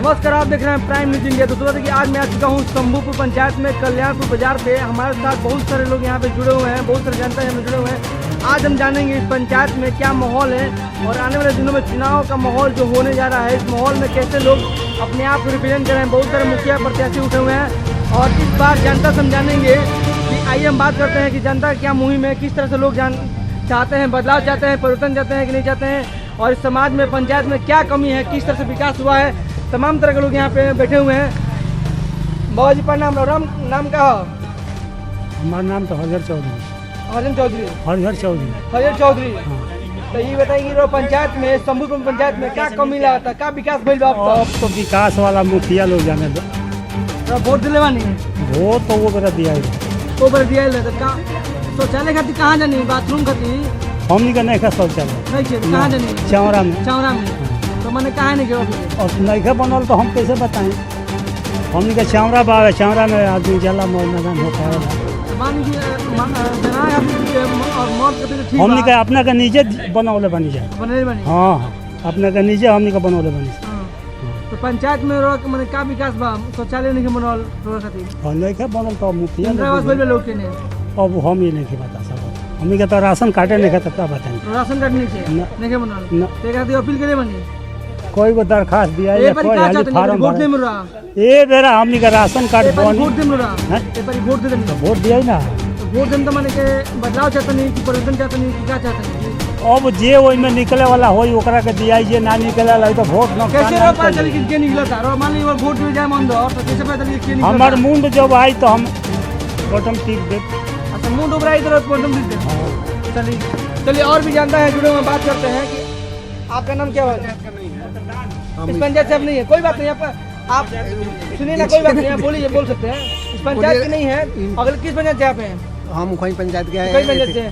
नमस्कार, आप देख रहे हैं प्राइम न्यूज इंडिया। दोस्तों देखिए, आज मैं आ चुका हूँ शंभूपुर पंचायत में कल्याणपुर बाजार पे। हमारे साथ बहुत सारे लोग यहाँ पे जुड़े हुए हैं, बहुत सारे जनता यहाँ पे जुड़े हुए हैं। आज हम जानेंगे इस पंचायत में क्या माहौल है और आने वाले दिनों में चुनाव का माहौल जो होने जा रहा है, इस माहौल में कैसे लोग अपने आप को रिप्रेजेंट कर रहे हैं। बहुत सारे मुखिया प्रत्याशी उठे हुए हैं और इस बार जनता से हम जानेंगे कि आइए हम बात करते हैं कि जनता का क्या मुहिम है, किस तरह से लोग चाहते हैं, बदलाव चाहते हैं, परिवर्तन चाहते हैं कि नहीं चाहते हैं, और इस समाज में पंचायत में क्या कमी है, किस तरह से विकास हुआ है। तमाम तरह के लोग यहाँ पे बैठे हुए हैं। बाबा जी प्रणाम। नाम क्या है? हमारा नाम तो हरिहर चौधरी। हरिहर चौधरी। हरिहर चौधरी। हरिहर चौधरी। तो ये बताइए पंचायत में, शंभूपुर पंचायत में क्या कमी लगा था, क्या विकास भइल बा? अब तो विकास वाला मुखिया लोग जाने दो। तो वोट दिले बानी? वोट तो वो बेरा दिया है। वो बेरा दिया है। तो का शौचालय खातिर कहाँ जानी? बाथरूम खातिर हमनी का नहीं खा शौचालय नहीं है। कहाँ जानी? चौरा में। चौरा में। तो मैंने कहा नहीं कि और नहीं बनल तो हम कैसे बताएं? हमनी का चौरा बाग है, चौरा में आदमी जला मैदान होता है। हमनी का अपना का निजे बनौले बनी जाए। हाँ, अपना का निजे हमनी का बनौले बनी। तो पंचायत में मैंने का विकास बा? शौचालय नहीं बनल खातिर नहीं बनल तो मुखिया लोग के ने अब हम ही नहीं बता सकते। हमनी का तो राशन कार्ड नहीं खाता, क्या बताएं? राशन कार्ड नहीं बनल। अपील करे बनी कोई को दरखास्त दिया या कोई हाली फार्म भरा। ए बेरा हमनी का राशन कार्ड बन वोट दे मुरा ए पर वोट दे देनी। वोट दिया ना। तो वोट देन तो माने के बदलाव चाहते नहीं कि परिवर्तन चाहते नहीं कि क्या चाहते नहीं? अब जे ओइ में निकले वाला होई ओकरा के दिया, जे ना निकले वाला तो वोट न कैसे रो पता चली कि के निकला था? रो मान ली वो वोट दे जाए मन दो तो कैसे पता चली कि निकला? हमार मुंड जब आई तो हम बटन टिप दे। अच्छा, मुंड उबराई तो बटन टिप दे। चलिए और भी जानता है, जुड़े हुए बात करते हैं कि आपका नाम क्या है? इस पंचायत से अब नहीं है, कोई बात नहीं। आप सुनिए ना, कोई बात नहीं, आप बोलिए, बोल सकते हैं। इस पंचायत की नहीं है। अगले किस पंचायत से आप हैं? हम कोई पंचायत के हैं। कोई पंचायत से?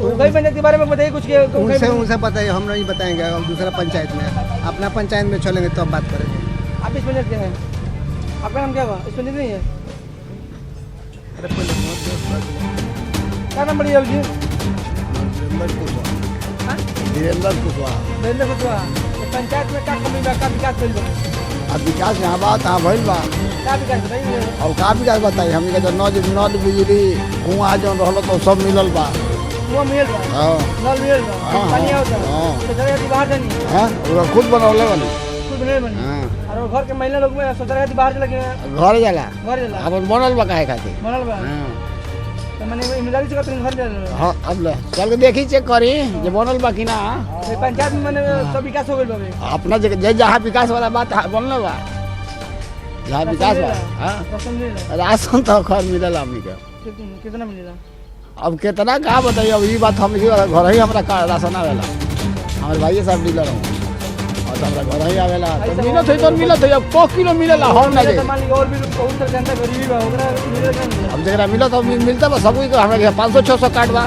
कोई पंचायत के बारे में बताइए कुछ। उनसे बताइए, हम नहीं बताएंगे। हम दूसरा पंचायत में, अपना पंचायत में चलेंगे तो हम बात करेंगे। आप इस पंचायत के हैं? आपका नाम क्या हुआ? इस पंचायत नहीं है? क्या नाम बढ़िया जी? वीरेंद्र कुशवाहा। पंचायत में क्या कमी बा, क्या विकास भइल बा? अब विकास यहाँ बात हाँ भइल बा। क्या विकास बताइए? और का विकास बताइए? हमने जो नल बिजली कुआं जो रहल तो सब मिलल बा। कुआं मिलल बा? हाँ, नल मिलल बा, हाँ, पानी आवता। हाँ। तो जगह की बाहर जानी? हाँ, वो खुद बनौले बनी। खुद बनले बनी? हाँ। और घर के महिला लोग में शौचालय खातिर बाहर चले गए? घर जाला। घर जाला। अब बनल बा काहे खातिर? बनल बा। हाँ। तो मैंने ईमानदारी से कहते घर जाला। हाँ, अब ले चल के देखी, चेक करी जे बनल बा कि ना। ये पंचायत में मैंने सब विकास हो गइल बा अभी? अपना जगह जहाँ विकास वाला बात बनल बा, जहाँ विकास बा। हाँ, राशन मिलेला? राशन तो घर मिलल हमनी के। कितना मिलेला? अब कितना का बताइए? अब ये बात हम घर ही हमारा राशन आवेला। हमारे भाई साहब डीलर हूँ और तो हमारा घर ही आवेला। तो मिलत है तो मिलत है। अब 100 किलो मिलेला हम ना मान ली और भी बहुत सारे जनता गरीबी बा, ओकरा मिलेला नहीं? अब जगह मिलत तो मिलता बा सब को। हमारे 500-600 कार्ड बा।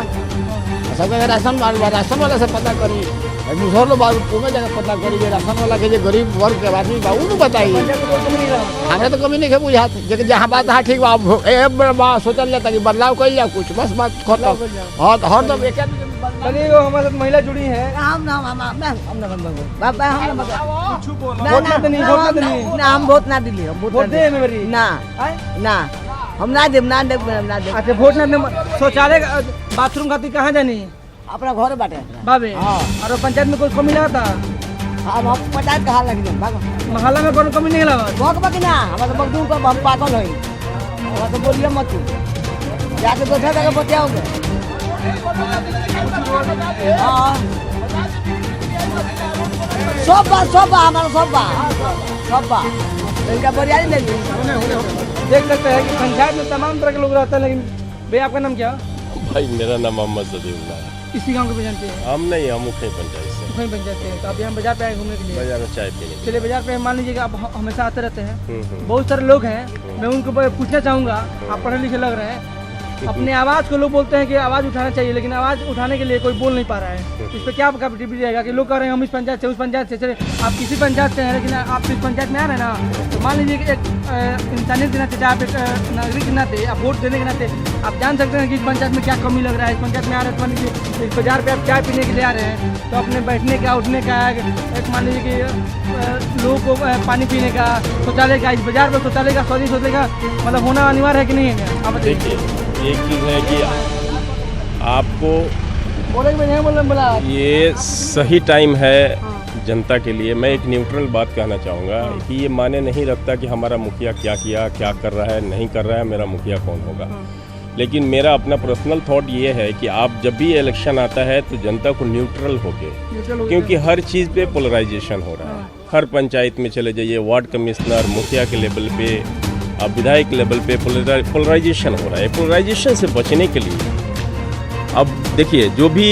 सब राशन राशन वाला से पता करी। दूसर लोग तुम्हें जगह पता करी जे राशन वाला के जे गरीब वर्ग के आदमी बा उन्हें बताइए। हमें तो कमी नहीं है बुझात। जहाँ बात हाँ ठीक बा सोचल जाता कि बदलाव कर जाए कुछ, बस बात खत्म। हाँ, तो हर दम एक चलिए, वो हमारे साथ महिला जुड़ी है। हम वोट ना दिली। वोट दे मेरी ना ना हम ना देब ना देब ना देब। अच्छा, वोट ना दे। शौचालय बाथरूम खातिर कहाँ जानी? अपना घर बाटे बाबे। और पंचायत में कोई कमी लगा था? हम पंचायत कहा लगी भाग मोहल्ला में कोई कमी नहीं लगा? बहुत बाकी ना। हमारा तो मजदूर को हम पागल है। हमारा तो बोलिए मत तू जाके बैठा जाकर बचाओगे। हाँ, सब बा हमारा सब बा इनका बढ़िया नहीं देख सकते हैं कि पंचायत में तमाम तरह के लोग रहते हैं। लेकिन भैया, आपका नाम क्या? भाई मेरा नाम मोहम्मद सदीउल्लाह है। इसी गांव के जानते हैं? हम नहीं, हम उखई पंचायत से। उखई पंचायत से। तो आप यहाँ बाजार पे आए घूमने के लिए? बाजार में चाय पीने के चलिए, बाजार पे मान लीजिए कि आप हमेशा आते रहते हैं। लिए। बहुत सारे लोग हैं, मैं उनको पूछना चाहूँगा, आप पढ़े लिखे लग रहे हैं। अपने आवाज़ को लोग बोलते हैं कि आवाज़ उठाना चाहिए, लेकिन आवाज़ उठाने के लिए कोई बोल नहीं पा रहा है। इस पर क्या प्रतिक्रिया रहेगा कि लोग कह रहे हैं हम इस पंचायत से, उस पंचायत से? चले, आप किसी पंचायत से हैं लेकिन आप इस पंचायत में आ रहे हैं ना, तो मान लीजिए कि एक इंसानियत के नाते, आप एक नागरिक के नाते, आप वोट देने के नाते आप जान सकते हैं कि इस पंचायत में क्या कमी लग रहा है। इस पंचायत में आ रहे हैं तो मान लीजिए इस बाजार पे आप चाय पीने के लिए आ रहे हैं तो अपने बैठने का, उठने का, एक मान लीजिए कि लोगों को पानी पीने का, शौचालय का, इस बाजार पर शौचालय का, शौचालय का मतलब होना अनिवार्य है कि नहीं है? आप बताइए। देखिए, एक चीज़ है कि आपको बोला ये सही टाइम है जनता के लिए। मैं एक न्यूट्रल बात कहना चाहूँगा कि ये माने नहीं रखता कि हमारा मुखिया क्या किया, क्या कर रहा है, नहीं कर रहा है, मेरा मुखिया कौन होगा। लेकिन मेरा अपना पर्सनल थॉट ये है कि आप जब भी इलेक्शन आता है तो जनता को न्यूट्रल होके, क्योंकि हर चीज़ पे पोलराइजेशन हो रहा है। हर पंचायत में चले जाइए, वार्ड कमिश्नर, मुखिया के लेवल पे, अब विधायक लेवल पे पोलराइजेशन हो रहा है। पोलराइजेशन से बचने के लिए अब देखिए, जो भी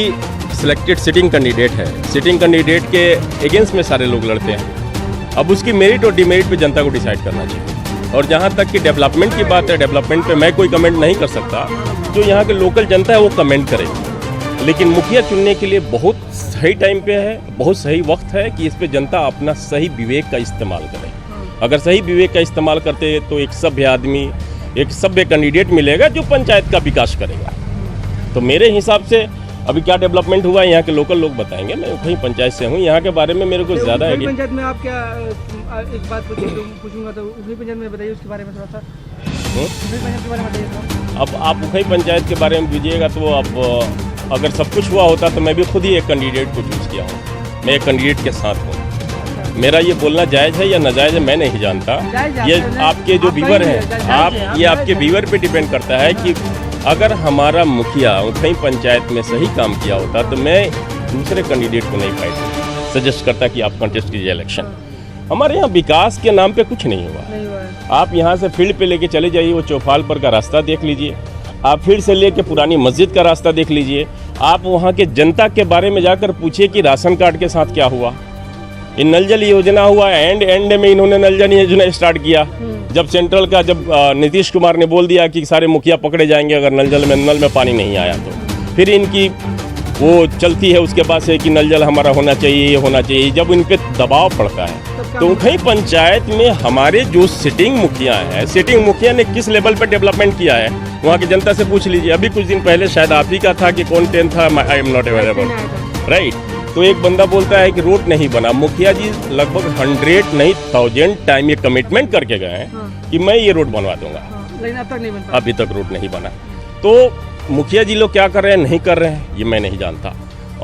सिलेक्टेड सिटिंग कैंडिडेट है, सिटिंग कैंडिडेट के अगेंस्ट में सारे लोग लड़ते हैं। अब उसकी मेरिट और डिमेरिट पे जनता को डिसाइड करना चाहिए। और जहाँ तक कि डेवलपमेंट की बात है, डेवलपमेंट पे मैं कोई कमेंट नहीं कर सकता, जो यहाँ के लोकल जनता है वो कमेंट करेगी। लेकिन मुखिया चुनने के लिए बहुत सही टाइम पे है, बहुत सही वक्त है कि इस पे जनता अपना सही विवेक का इस्तेमाल करे। अगर सही विवेक का इस्तेमाल करते तो एक सभ्य आदमी, एक सभ्य कैंडिडेट मिलेगा जो पंचायत का विकास करेगा। तो मेरे हिसाब से अभी क्या डेवलपमेंट हुआ है यहाँ के लोकल लोग बताएंगे। मैं वहीं पंचायत से हूँ, यहाँ के बारे में मेरे को ज़्यादा आइडिया। पंचायत में आप क्या एक बात पूछूंगा तो उखई पंचायत में बताइए उसके बारे में थोड़ा सा। उखई पंचायत के बारे में बताइए। अब आप उखई पंचायत के बारे में पूछिएगा तो अब अगर सब कुछ हुआ होता तो मैं भी खुद ही एक कैंडिडेट को चूज़ किया हूँ। मैं एक कैंडिडेट के साथ हूँ। मेरा ये बोलना जायज़ है या नाजायज़ है मैं नहीं जानता। ये आपके जो व्यूअर हैं, ये आपके व्यूअर पे डिपेंड करता है कि अगर हमारा मुखिया उखई पंचायत में सही काम किया होता तो मैं दूसरे कैंडिडेट को नहीं फाइट सजेस्ट करता कि आप कंटेस्ट कीजिए इलेक्शन। हमारे यहाँ विकास के नाम पे कुछ नहीं हुआ। आप यहाँ से फील्ड पे लेके चले जाइए, वो चौपाल पर का रास्ता देख लीजिए। आप फील्ड से लेके पुरानी मस्जिद का रास्ता देख लीजिए। आप वहाँ के जनता के बारे में जाकर पूछिए कि राशन कार्ड के साथ क्या हुआ। ये नल जल योजना हुआ, एंड में इन्होंने नल जल योजना स्टार्ट किया। जब सेंट्रल का जब नीतीश कुमार ने बोल दिया कि सारे मुखिया पकड़े जाएंगे अगर नल में पानी नहीं आया तो फिर इनकी वो चलती है उसके बाद से कि नल जल हमारा होना चाहिए, ये होना चाहिए। जब इन पे दबाव पड़ता है तो उखई पंचायत में हमारे जो सिटिंग मुखिया है, सिटिंग मुखिया ने किस लेवल पर डेवलपमेंट किया है वहाँ की जनता से पूछ लीजिए। अभी कुछ दिन पहले शायद आप ही का था कि कौन 10 था, I am not available, right. तो एक बंदा बोलता है कि रोड नहीं बना। मुखिया जी लगभग 100 नहीं 1000 टाइम ये कमिटमेंट करके गए हैं कि मैं ये रोड बनवा दूंगा, लेकिन अब तक नहीं बना। अभी तक रोड नहीं बना। तो मुखिया जी लोग क्या कर रहे हैं, नहीं कर रहे हैं, ये मैं नहीं जानता।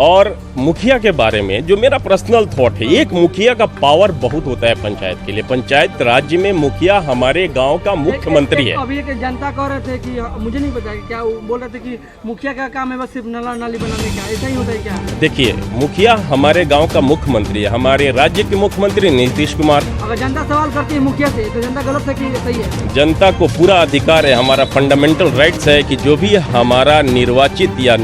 और मुखिया के बारे में जो मेरा पर्सनल थॉट है, एक मुखिया का पावर बहुत होता है पंचायत के लिए। पंचायत राज्य में मुखिया हमारे गांव का मुख्यमंत्री है। अभी एक जनता कह रहे थे कि मुझे नहीं पता क्या बोल रहे थे कि मुखिया का काम है बस सिर्फ नाला नाली बनाने का, ऐसा ही होता है क्या? देखिए, मुखिया हमारे गाँव का मुख्यमंत्री है, हमारे राज्य के मुख्यमंत्री नीतीश कुमार। अगर जनता सवाल करती है मुखिया से तो जनता गलत है कि सही है? जनता को पूरा अधिकार है, हमारा फंडामेंटल राइट्स है कि जो भी हमारा निर्वाचित या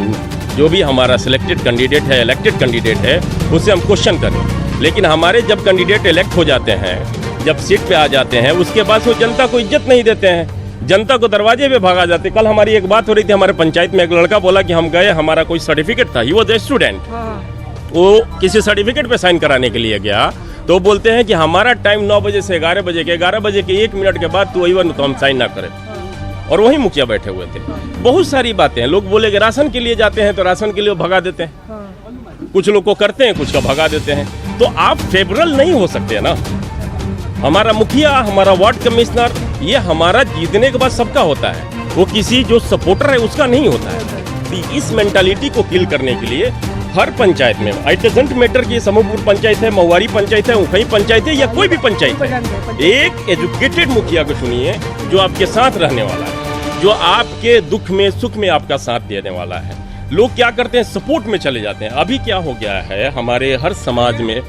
जो भी हमारा सिलेक्टेड कैंडिडेट है, इलेक्टेड कैंडिडेट है, उससे हम क्वेश्चन करें। लेकिन हमारे जब कैंडिडेट इलेक्ट हो जाते हैं, जब सीट पे आ जाते हैं, उसके बाद वो जनता को इज्जत नहीं देते हैं, जनता को दरवाजे पे भागा जाते। कल हमारी एक बात हो रही थी हमारे पंचायत में, एक लड़का बोला कि हम गए, हमारा कोई सर्टिफिकेट था, ही वॉज ए स्टूडेंट, वो किसी सर्टिफिकेट पे साइन कराने के लिए गया तो बोलते हैं कि हमारा टाइम 9 बजे से 11 बजे के, 11 बजे के 1 मिनट के बाद तो इवन तो हम साइन ना करें। और वही मुखिया बैठे हुए थे। बहुत सारी बातें हैं। लोग बोले कि राशन के लिए जाते हैं तो राशन के लिए भगा देते हैं, कुछ लोग को करते हैं, कुछ का भगा देते हैं। तो आप फेवरल नहीं हो सकते ना। हमारा मुखिया, हमारा वार्ड कमिश्नर, ये हमारा जीतने के बाद सबका होता है, वो किसी जो सपोर्टर है उसका नहीं होता है। तो इस मेंटालिटी को किल करने के लिए हर पंचायत में, इट डजंट मैटर कि समूहपुर पंचायत है, महुआरी पंचायत है, उखई पंचायत है या कोई भी पंचायत है, एक एजुकेटेड मुखिया को चुनिए जो आपके साथ रहने वाला है, जो आपके दुख में सुख में आपका साथ देने वाला है। लोग क्या करते हैं, सपोर्ट में चले जाते हैं। अभी क्या हो गया है, हमारे हर समाज में,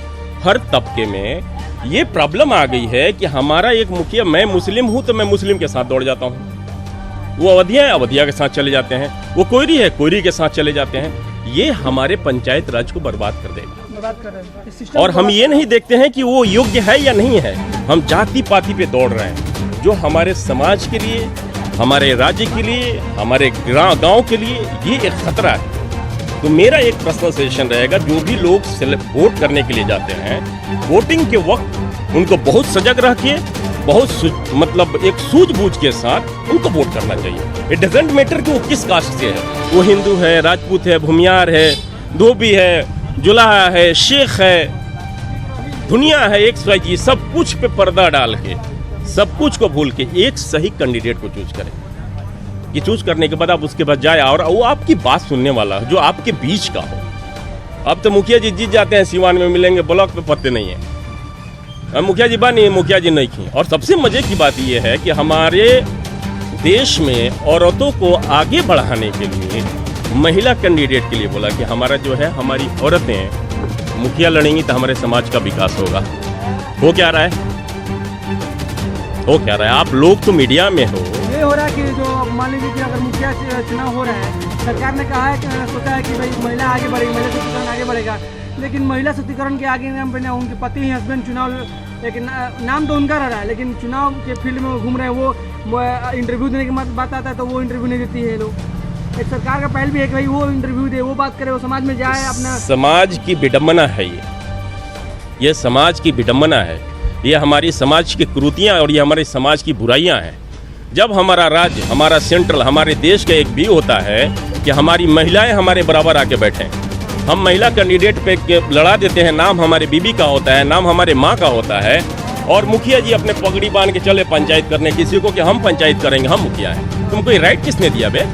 हर तबके में ये प्रॉब्लम आ गई है कि हमारा एक मुखिया, मैं मुस्लिम हूं तो मैं मुस्लिम के साथ दौड़ जाता हूं, वो अवधिया है अवधिया के साथ चले जाते हैं, वो कोयरी है कोयरी के साथ चले जाते हैं। ये हमारे पंचायत राज को बर्बाद कर देगा। और हम ये नहीं देखते हैं कि वो योग्य है या नहीं है, हम जाति पाति पे दौड़ रहे हैं, जो हमारे समाज के लिए, हमारे राज्य के लिए, हमारे गांव के लिए ये एक खतरा है। तो मेरा एक पर्सनल सजेशन रहेगा, जो भी लोग वोट करने के लिए जाते हैं, वोटिंग के वक्त उनको बहुत सजग रह के, बहुत मतलब एक सूझबूझ के साथ उनको वोट करना चाहिए। इट डजेंट मैटर कि वो किस कास्ट से है, वो हिंदू है, राजपूत है, भूमियार है, धोबी है, जुलाहा है, शेख है, दुनिया है, XYZ, सब कुछ पे पर्दा डाल के, सब कुछ को भूल के एक सही कैंडिडेट को चूज करें। कि चूज करने के बाद आप उसके बाद जाए और वो आपकी बात सुनने वाला जो आपके बीच का हो। अब तो मुखिया जी जीत जाते हैं, सिवान में मिलेंगे, ब्लॉक पे पत्ते नहीं है, अब मुखिया जी बनी, मुखिया जी नहीं की। और सबसे मजे की बात यह है कि हमारे देश में औरतों को आगे बढ़ाने के लिए महिला कैंडिडेट के लिए बोला कि हमारा जो है, हमारी औरतें मुखिया लड़ेंगी तो हमारे समाज का विकास होगा। हो क्या रहा है, हो क्या रहा है? आप लोग तो मीडिया में हो, ये हो रहा है कि जो मान लीजिए कि अगर मुखिया चुनाव हो रहा है, सरकार ने कहा है कि सोचा है कि भाई महिला आगे बढ़ेगी, महिला सशक्तिकरण आगे बढ़ेगा, लेकिन महिला सशक्तिकरण के आगे नाम बने उनके पति ही हस्बैंड चुनाव, लेकिन नाम तो उनका रहा है, लेकिन चुनाव के फील्ड में घूम रहे हैं, वो इंटरव्यू देने की बात आता है तो वो इंटरव्यू नहीं देती है लोग। एक सरकार का पहल भी है कि भाई वो इंटरव्यू दे, वो बात करे, वो समाज में जाए अपना। समाज की विडम्बना है ये समाज की विडम्बना है, ये हमारी समाज की कुरीतियाँ और ये हमारे समाज की बुराइयाँ हैं। जब हमारा राज्य, हमारा सेंट्रल, हमारे देश का एक व्यू होता है कि हमारी महिलाएं हमारे बराबर आके बैठें, हम महिला कैंडिडेट पे लड़ा देते हैं, नाम हमारे बीबी का होता है, नाम हमारे माँ का होता है, और मुखिया जी अपने पगड़ी बांध के चले पंचायत करने किसी को कि हम पंचायत करेंगे, हम मुखिया हैं। तुमको ये राइट किसने दिया बे?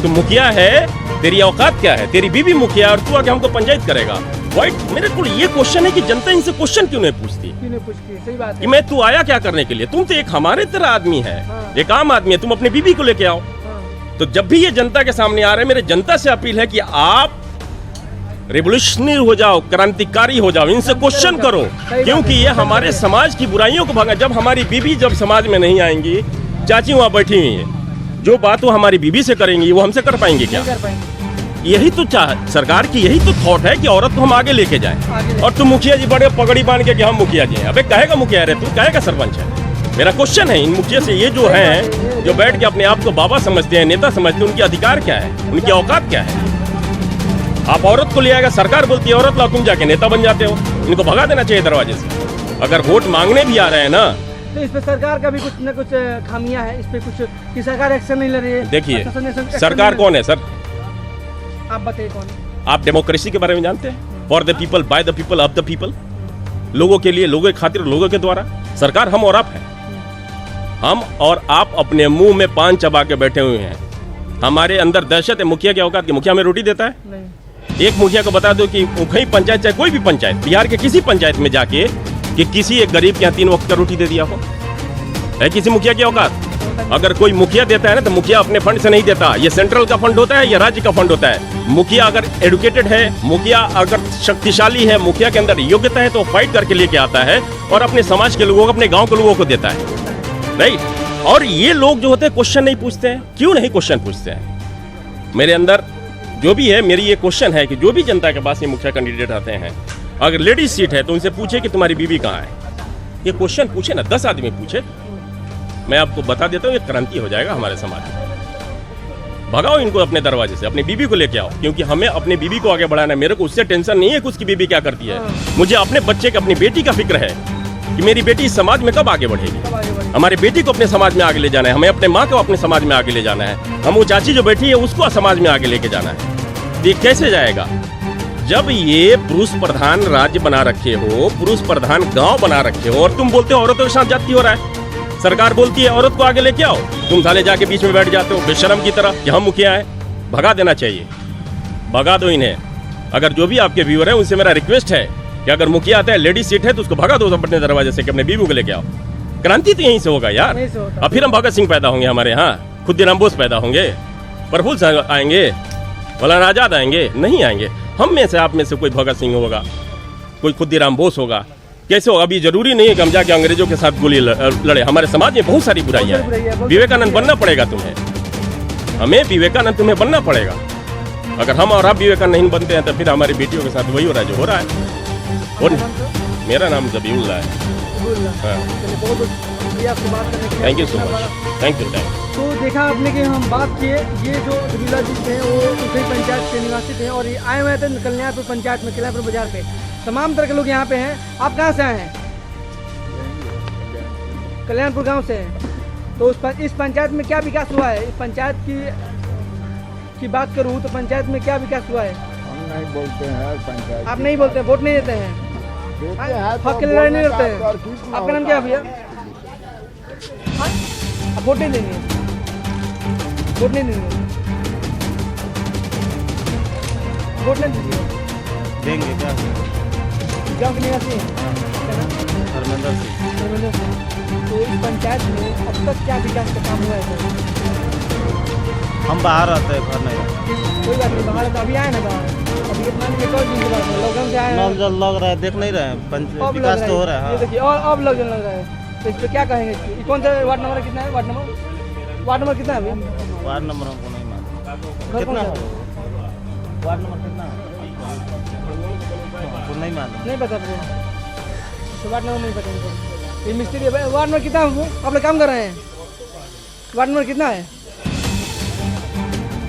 तुम मुखिया है, तेरी औकात क्या है? तेरी बीबी मुखिया और तू आके हमको पंचायत करेगा? वाइट, मेरे को ये क्वेश्चन है कि जनता इनसे क्वेश्चन क्यों नहीं पूछती? सही बात है कि मैं तू आया क्या करने के लिए? तुम तो एक हमारे तरह आदमी है, एक आम आदमी है, तुम अपने बीबी को लेके आओ। तो जब भी ये जनता के सामने आ रहे हैं, मेरे जनता से अपील है कि आप रिवोल्यूशनरी हो जाओ, क्रांतिकारी हो जाओ, इनसे क्वेश्चन करो, क्योंकि ये हमारे समाज की बुराइयों को भगा। जब हमारी बीबी जब समाज में नहीं आएंगी, चाची वहाँ बैठी हुई है, जो बात वो हमारी बीबी से करेंगी वो हमसे कर पाएंगे क्या? यही तो सरकार की यही तो थॉट है कि औरत को हम आगे लेके जाएं। और तुम मुखिया जी बड़े पगड़ी बांध के कि हम मुखिया जी हैं। अबे कहेगा मुखिया रे, तू कहेगा सरपंच है? मेरा क्वेश्चन है इन मुखिया से, ये जो हैं जो बैठ के अपने आप को बाबा समझते हैं, नेता समझते हैं, उनके अधिकार क्या है, उनकी औकात क्या है? आप औरत को ले आएगा, सरकार बोलती है औरत लाओ, तुम जाके नेता बन जाते हो। इनको भगा देना चाहिए दरवाजे से। अगर वोट मांगने भी आ रहे हैं ना, तो इस पे सरकार का भी कुछ न कुछ खामियां है, इस पे कुछ कि सरकार एक्शन नहीं ले रही है। देखिए सरकार कौन है सर? आप बताइए कौन है? आप डेमोक्रेसी के बारे में जानते हैं? For the people, by the people, of the people, लोगों के लिए, लोगों के खातिर, लोगों के द्वारा। सरकार हम और आप है। हम और आप अपने मुंह में पान चबा के बैठे हुए हैं। हमारे अंदर दहशत है मुखिया की औकात की। मुखिया में रोटी देता है? नहीं। एक मुखिया को बता दो कि कहीं पंचायत, चाहे कोई भी पंचायत, बिहार के किसी पंचायत में जाके कि किसी एक गरीब के यहाँ 3 वक्त का रोटी दे दिया हो? है किसी मुखिया की औकात? अगर कोई मुखिया देता है ना, तो मुखिया अपने फंड से नहीं देता, ये सेंट्रल का फंड होता है, ये राज्य का फंड होता है। मुखिया अगर एडुकेटेड है, मुखिया अगर शक्तिशाली है, मुखिया के अंदर योग्यता है, तो फाइट करके लेके आता है और अपने समाज के लोगों को, अपने गांव के लोगों को देता है, राइट। और ये लोग जो होते हैं क्वेश्चन नहीं पूछते हैं। क्यों नहीं क्वेश्चन पूछते हैं? मेरे अंदर जो भी है, मेरी ये क्वेश्चन है कि जो भी जनता के पास ये मुखिया कैंडिडेट आते हैं, अगर लेडीज सीट है तो उनसे पूछे कि तुम्हारी बीवी कहाँ है। ये क्वेश्चन पूछे ना, 10 आदमी पूछे, मैं आपको बता देता हूँ, ये क्रांति हो जाएगा हमारे समाज में। भगाओ इनको अपने दरवाजे से, अपनी बीवी को लेके आओ, क्योंकि हमें अपनी बीवी को आगे बढ़ाना है। मेरे को उससे टेंशन नहीं है कि उसकी बीवी क्या करती है। मुझे अपने बच्चे के, अपनी बेटी का फिक्र है कि मेरी बेटी इस समाज में कब आगे बढ़ेगी। हमारी बेटी को अपने समाज में आगे ले जाना है, हमें अपने माँ को अपने समाज में आगे ले जाना है, हम वो चाची जो बैठी है उसको समाज में आगे लेके जाना है। ये कैसे जाएगा? जब ये पुरुष प्रधान राज्य बना रखे हो, पुरुष प्रधान गांव बना रखे हो, और तुम बोलते हो औरतों के साथ जाती हो रहा है। सरकार बोलती है औरत को आगे लेके आओ, तुम साले जाके बीच में बैठ जाते हो बेशरम की तरह कि हम मुखिया हैं। भगा देना चाहिए, भगा दो इन्हें। अगर जो भी आपके व्यूअर है उनसे मेरा रिक्वेस्ट है कि अगर मुखिया आता है, लेडीज सीट है, तो उसको भगा दो अपने दरवाजे से कि अपने बीवी को लेके आओ। क्रांति तो यहीं से होगा यार। अब फिर हम भगत सिंह पैदा होंगे हमारे यहाँ, खुद्दीराम बोस पैदा होंगे, प्रफुल्ल आएंगे, मौलाना आजाद आएंगे? नहीं आएंगे। हम में से, आप में से कोई भगत सिंह होगा, कोई खुद्दीराम बोस होगा? कैसे होगा? अभी जरूरी नहीं है कि हम जाके अंग्रेजों के साथ गोली लड़े। हमारे समाज में बहुत सारी बुराइयां हैं। विवेकानंद बनना पड़ेगा तुम्हें, हमें विवेकानंद तुम्हें बनना पड़ेगा। अगर हम और आप विवेकानंद नहीं बनते हैं तो फिर हमारी बेटियों के साथ वही हो रहा है जो हो रहा है। और मेरा नाम ज़बीउल्लाह है। हाँ, thank you so much, thank you. तो देखा आपने कि हम बात किए, ये जो रविला जी थे वो उसी पंचायत के निवासी थे और ये आए हुए थे कल्याणपुर पंचायत में, कल्याणपुर बाजार पे। तमाम तरह के लोग यहाँ पे हैं। आप कहाँ से आए हैं? कल्याणपुर गांव से हैं। तो इस पंचायत में क्या विकास हुआ है? इस पंचायत की बात करूँ तो पंचायत में क्या विकास हुआ है? हम नहीं बोलते हैं पंचायत। आप नहीं बोलते, वोट नहीं देते हैं, हक के लड़ाई नहीं करते हैं। आपका नाम क्या है भैया? आप वोट नहीं देंगे? वोट नहीं देंगे? वोट नहीं दीजिए? देंगे क्या? गाँव के निवासी हैं? धर्मेंद्र सिंह। धर्मेंद्र सिंह। तो इस पंचायत में अब तक क्या विकास का काम हुआ है सर? हम बाहर रहते हैं, घर नहीं रहते। कोई बात नहीं, बाहर तो अभी आए ना बाहर, अभी इतना नहीं, एक और दिन के बाद लॉकडाउन से आए नल हैं। जल लग रहा है, देख नहीं रहे हैं, अब विकास लग तो हो रहा रहा है, ये है। देखिए, और अब लग रहा है। तो इस पर क्या कहेंगे? ये कौन सा वार्ड नंबर है? कितना है वार्ड नंबर कितना है अभी? वार्ड नंबर हमको नहीं मालूम। घर कौन कितना सा है? है? वार्ड नंबर कितना है? हमको नहीं मालूम। नहीं पता आपको? तो वार्ड नंबर नहीं पता हमको। ये मिस्त्री है। वार्ड नंबर कितना है वो? आप लोग काम कर रहे हैं? वार्ड नंबर कितना है?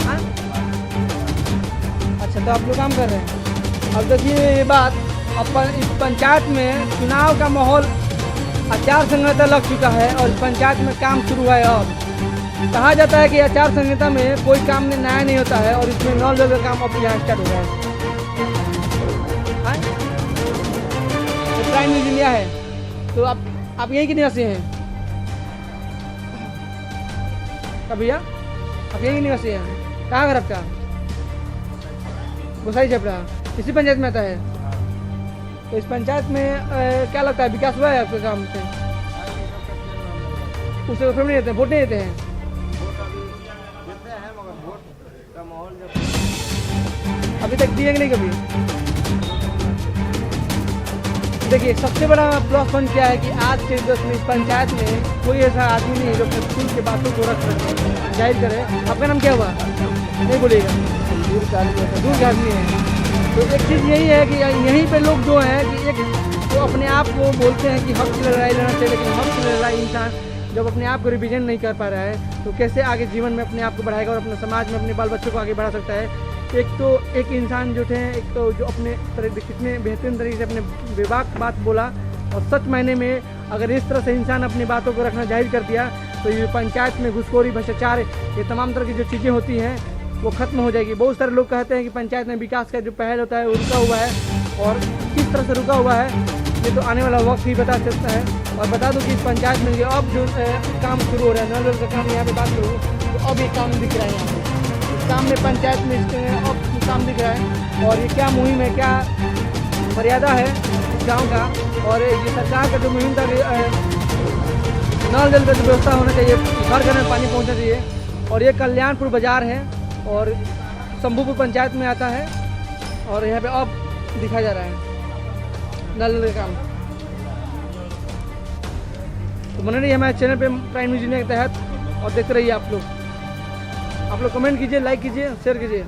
हाँ? अच्छा, तो आप लोग काम कर रहे हैं। अब देखिए ये बात, अपन इस पंचायत में चुनाव का माहौल, आचार संहिता लग चुका है और इस पंचायत में काम शुरू है। और कहा जाता है कि आचार संहिता में कोई काम में न्याय नहीं होता है और इसमें नल जल का काम अब यहाँ स्टार्ट हो गया है। हाँ? तो प्राइम न्यूज इंडिया है। तो आप यहीं के निवासी हैं? क्या भैया, आप यहीं के निवासी हैं? कहाँ घर आपका? गोसाई छपरा, इसी पंचायत में आता है। तो इस पंचायत में क्या लगता है विकास हुआ है आपके काम से? उसे वोट नहीं देते हैं? वोट नहीं देते हैं? अभी तक दिए कि नहीं कभी? देखिए, सबसे बड़ा प्लस पॉइंट क्या है कि आज के दस में इस पंचायत में कोई ऐसा आदमी नहीं है जो अपने स्कूल के बातों को रख सके, जाहिर करे। आपका नाम क्या हुआ? नहीं बोलिएगा। दूर का आदमी है। तो एक चीज़ यही है कि यहीं पे लोग जो हैं कि एक तो अपने आप को बोलते हैं कि हक की लड़ाई लड़ना चाहिए, लेकिन हक की लड़ाई इंसान जब अपने आप को रिप्रेजेंट नहीं कर पा रहा है तो कैसे आगे जीवन में अपने आप को बढ़ाएगा और अपने समाज में अपने बाल बच्चों को आगे बढ़ा सकता है। एक इंसान जो थे, एक तो जो अपने तरह कितने बेहतरीन तरीके से अपने विभाग बात बोला और सच मायने में अगर इस तरह से इंसान अपनी बातों को रखना जाहिर कर दिया तो ये पंचायत में घुसखोरी, भ्रष्टाचार, ये तमाम तरह की जो चीज़ें होती हैं वो खत्म हो जाएगी। बहुत सारे लोग कहते हैं कि पंचायत में विकास का जो पहल होता है वो रुका हुआ है और किस तरह से रुका हुआ है ये तो आने वाला वक्त ही बता सकता है। और बता दूं कि इस पंचायत में जो अब जो काम शुरू हो रहा है, नल जल का काम, यहाँ पे बात करूँ तो अब ये काम दिख रहा है। यहाँ पे इस काम में पंचायत में अब काम दिख रहा है और ये क्या मुहिम है, क्या मर्यादा है इस गाँव का। और ये सरकार का जो मुहिम था नल जल का जो व्यवस्था होना चाहिए, घर घर में पानी पहुँचना चाहिए। और ये कल्याणपुर बाजार है और शंभूपुर पंचायत में आता है और यहाँ पे अब दिखाया जा रहा है नल का काम। तो बने रहिए हमारे चैनल पे प्राइम न्यूज इंडिया के तहत और देखते रहिए आप लोग कमेंट कीजिए, लाइक कीजिए, शेयर कीजिए।